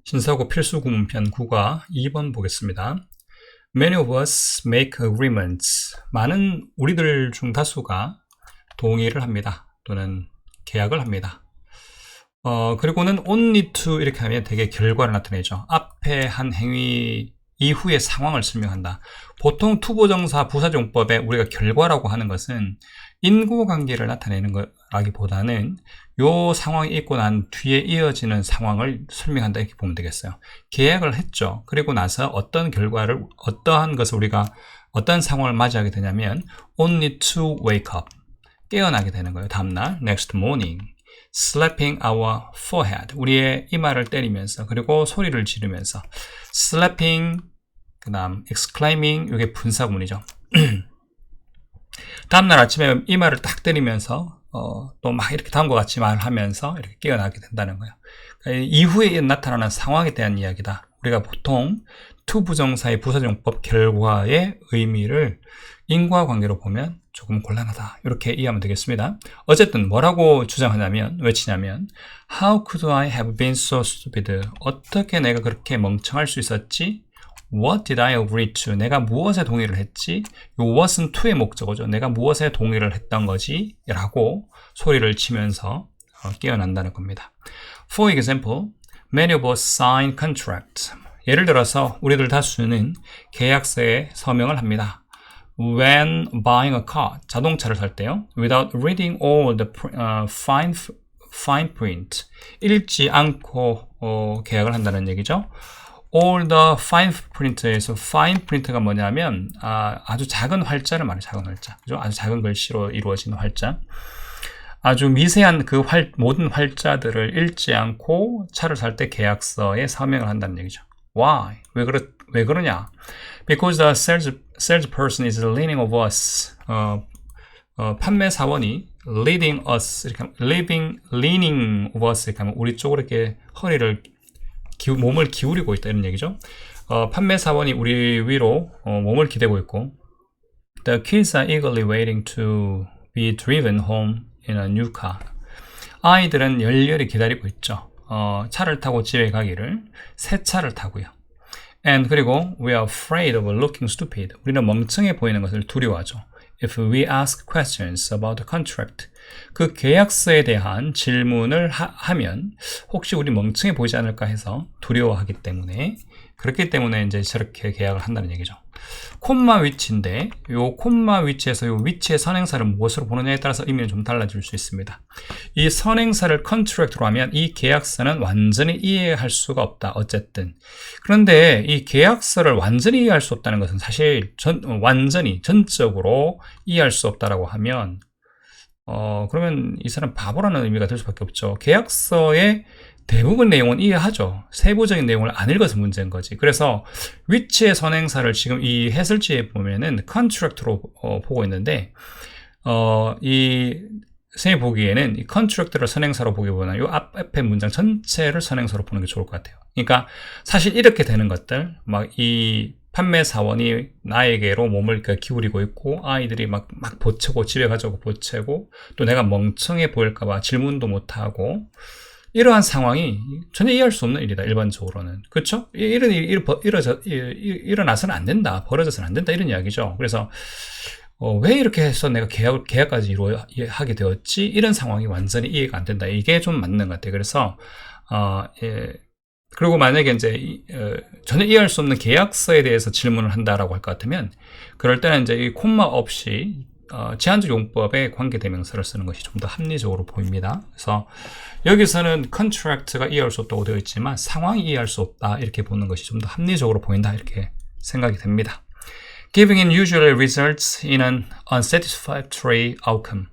신사고 필수 구문편 9과 2번 보겠습니다. Many of us make agreements. 많은 우리들 중 다수가 동의를 합니다. 또는 계약을 합니다. 그리고는 only to 이렇게 하면 되게 결과를 나타내죠. 앞에 한 행위 이후의 상황을 설명한다. 보통 투부정사 부사용법에 우리가 결과라고 하는 것은 인과관계를 나타내는 거라기보다는 요 상황이 있고 난 뒤에 이어지는 상황을 설명한다 이렇게 보면 되겠어요. 계약을 했죠. 그리고 나서 어떤 결과를 어떠한 것을 우리가 어떤 상황을 맞이하게 되냐면 only to wake up 깨어나게 되는 거예요. 다음날 next morning slapping our forehead 우리의 이마를 때리면서 그리고 소리를 지르면서 slapping 그 다음 exclaiming 이게 분사구문이죠. 다음날 아침에 이마를 딱 때리면서 또 막 이렇게 다음과 같이 말을 하면서 이렇게 깨어나게 된다는 거예요. 그러니까 이후에 나타나는 상황에 대한 이야기다. 우리가 보통 to 부정사의 부사용법 결과의 의미를 인과관계로 보면 조금 곤란하다 이렇게 이해하면 되겠습니다. 어쨌든 뭐라고 주장하냐면 외치냐면 How could I have been so stupid? 어떻게 내가 그렇게 멍청할 수 있었지? What did I agree to? 내가 무엇에 동의를 했지? 요 what은 to의 목적어죠. 내가 무엇에 동의를 했던 거지? 라고 소리를 치면서 깨어난다는 겁니다. For example, many of us sign contracts. 예를 들어서 우리들 다수는 계약서에 서명을 합니다. When buying a car, 자동차를 살 때요. Without reading all the fine print. 읽지 않고 계약을 한다는 얘기죠. All the fine print에서 fine print가 뭐냐면 아주 작은 활자를 말해요. 작은 활자. 그죠? 아주 작은 글씨로 이루어진 활자. 아주 미세한 그 모든 활자들을 읽지 않고 차를 살 때 계약서에 서명을 한다는 얘기죠. Why? 왜 그러냐? Because the salesperson is leaning of us. 판매 사원이 leading us 이렇게 leaning of us 이렇게 하면 우리 쪽으로 이렇게 허리를 몸을 기울이고 있다 이런 얘기죠. 판매 사원이 우리 위로 몸을 기대고 있고 The kids are eagerly waiting to be driven home in a new car. 아이들은 열렬히 기다리고 있죠. 차를 타고 집에 가기를 새 차를 타고요. And 그리고 we are afraid of looking stupid. 우리는 멍청해 보이는 것을 두려워하죠. If we ask questions about the contract. 그 계약서에 대한 질문을 하면 혹시 우리 멍청해 보이지 않을까 해서 두려워하기 때문에 그렇기 때문에 이제 저렇게 계약을 한다는 얘기죠. 콤마 위치인데 요 콤마 위치에서 요 위치의 선행사를 무엇으로 보느냐에 따라서 의미는 좀 달라질 수 있습니다. 이 선행사를 contract로 하면 이 계약서는 완전히 이해할 수가 없다. 어쨌든 그런데 이 계약서를 완전히 이해할 수 없다는 것은 사실 완전히 전적으로 이해할 수 없다라고 하면 그러면 이 사람 바보라는 의미가 될 수밖에 없죠. 계약서의 대부분 내용은 이해하죠. 세부적인 내용을 안 읽어서 문제인 거지. 그래서 위치의 선행사를 지금 이 해설지에 보면은 contract로 보고 있는데 이 선생님이 보기에는 이 contract를 선행사로 보기보다는 이 앞에 문장 전체를 선행사로 보는 게 좋을 것 같아요. 그러니까 사실 이렇게 되는 것들 막 이 판매 사원이 나에게로 몸을 기울이고 있고 아이들이 막 보채고 집에 가져고 보채고 또 내가 멍청해 보일까봐 질문도 못하고 이러한 상황이 전혀 이해할 수 없는 일이다. 일반적으로는. 그렇죠? 이런 일이 일어나서는 안 된다. 벌어져서는 안 된다. 이런 이야기죠. 그래서 왜 이렇게 해서 내가 계약까지 하게 되었지? 이런 상황이 완전히 이해가 안 된다. 이게 좀 맞는 것 같아요. 그래서 그리고 만약에 이제 전혀 이해할 수 없는 계약서에 대해서 질문을 한다라고 할 것 같으면 그럴 때는 이제 이 콤마 없이 제한적 용법의 관계대명사를 쓰는 것이 좀 더 합리적으로 보입니다. 그래서 여기서는 contract가 이해할 수 없다고 되어 있지만 상황이 이해할 수 없다 이렇게 보는 것이 좀 더 합리적으로 보인다 이렇게 생각이 됩니다. Giving in usually results in an unsatisfactory outcome.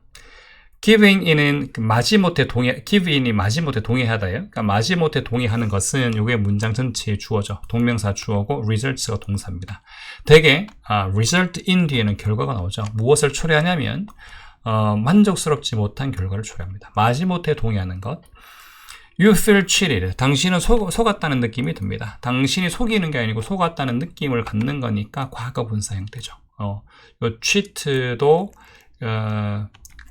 Giving in은 마지못해 give in이 마지못해 동의하다예요. 그러니까 마지못해 동의하는 것은 이게 문장 전체의 주어죠. 동명사 주어고 results가 동사입니다. 대개 result in 뒤에는 결과가 나오죠. 무엇을 초래하냐면 만족스럽지 못한 결과를 초래합니다. 마지못해 동의하는 것. You feel cheated. 당신은 속았다는 느낌이 듭니다. 당신이 속이는 게 아니고 속았다는 느낌을 갖는 거니까 과거 분사 형태죠. 요 cheat도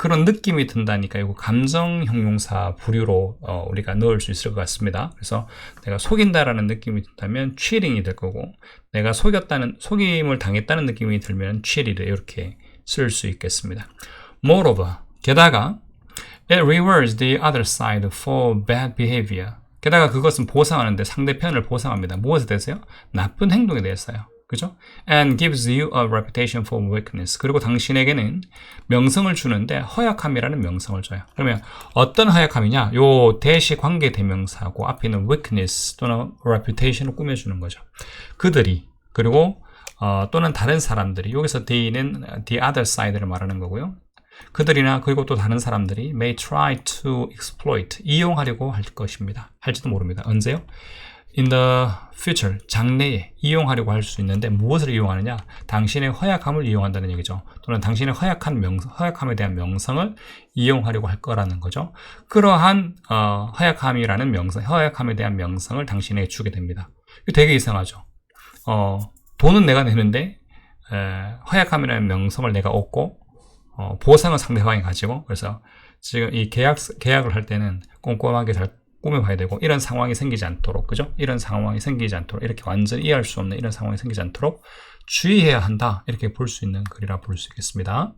그런 느낌이 든다니까 이거 감정 형용사 부류로 우리가 넣을 수 있을 것 같습니다. 그래서 내가 속인다라는 느낌이 든다면 cheating이 될 거고, 내가 속임을 당했다는 느낌이 들면 cheated 이렇게 쓸 수 있겠습니다. Moreover, 게다가 it rewards the other side for bad behavior. 게다가 그것은 보상하는데 상대편을 보상합니다. 무엇에 대해서요? 나쁜 행동에 대해서요. 그죠? And gives you a reputation for weakness. 그리고 당신에게는 명성을 주는데 허약함이라는 명성을 줘요. 그러면 어떤 허약함이냐? 요 대시 관계 대명사고 앞에 있는 weakness 또는 reputation을 꾸며주는 거죠. 그들이 그리고 또는 다른 사람들이, 여기서 they는 the other side를 말하는 거고요. 그들이나 그리고 또 다른 사람들이 may try to exploit, 이용하려고 할 것입니다. 할지도 모릅니다. 언제요? In the future, 장래에 이용하려고 할 수 있는데 무엇을 이용하느냐? 당신의 허약함을 이용한다는 얘기죠. 또는 당신의 허약함에 대한 명성을 이용하려고 할 거라는 거죠. 그러한 허약함이라는 명성, 허약함에 대한 명성을 당신에게 주게 됩니다. 이거 되게 이상하죠. 돈은 내가 내는데 허약함이라는 명성을 내가 얻고 보상은 상대방이 가지고, 그래서 지금 이 계약을 할 때는 꼼꼼하게 잘 꾸며봐야 되고, 이런 상황이 생기지 않도록, 그죠? 이런 상황이 생기지 않도록, 이렇게 완전히 이해할 수 없는 이런 상황이 생기지 않도록 주의해야 한다. 이렇게 볼 수 있는 글이라 볼 수 있겠습니다.